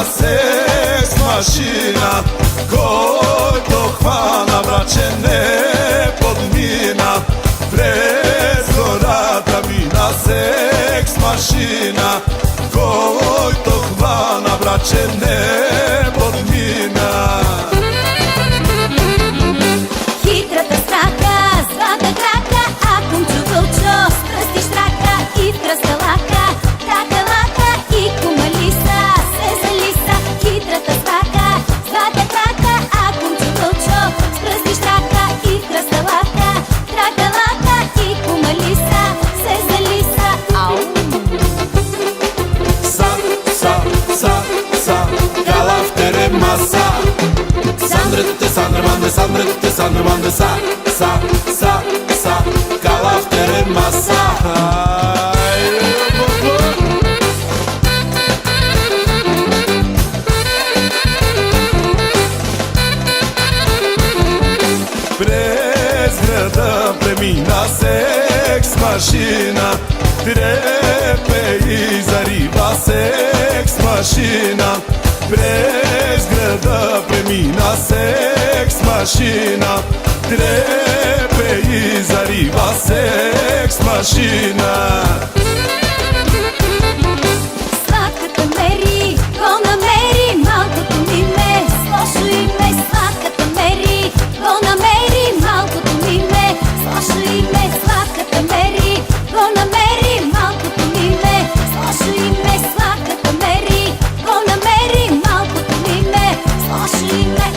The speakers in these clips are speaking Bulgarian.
секс машина, којто хвана враче не подмина, през гората мина секс машина, којто хвана враче не подмина. Хитрата страка, злата крака, а кумчо вълчо с пръсти штрака и в кръста лака, така лака и кумалиса се залиса. Хитрата страка, злата крака, а кумчо вълчо с пръсти штрака и в кръста лака, така лака и кумалиса се залиса. Ау! Sa, kalaftere masa, Sandrette, Sandrmande, Sandrette, Sandrmande, sa, kalaftere masa. През града премина секс машина, трепе и зарива секс машина. През града премина секс машина, трепе и зарива секс машина. Сладката Мери го намери, малкото име с лошо име. Сладката Мери го намери, малкото име с лошо име. Сладката Мери го намери, малкото име с лошо име. Сладката Мери го намери, малкото име с лошо име.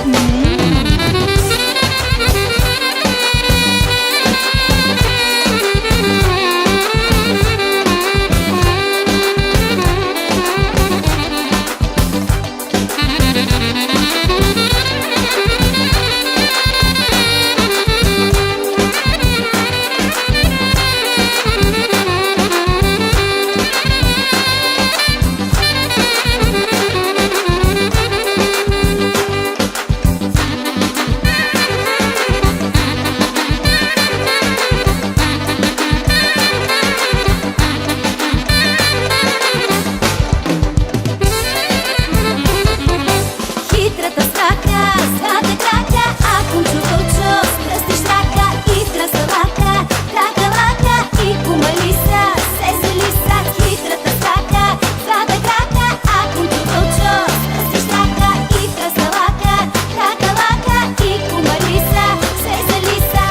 Хитрата страка, злата крака, а кумчо вълчо с пръсти штрака и в кръста лака, така лака и кумалиса се залиса. Хитрата страка, злата крака, а кумчо вълчо с пръсти штрака и в кръста лака, така лака и кумалиса се залиса.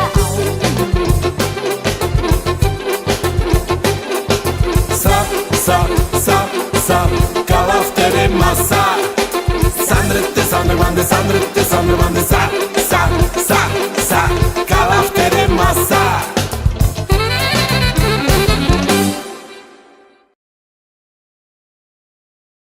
Sa, kalaftere masa, Sandrette, Sandrmande, Sandrette, Sandrmande, sa,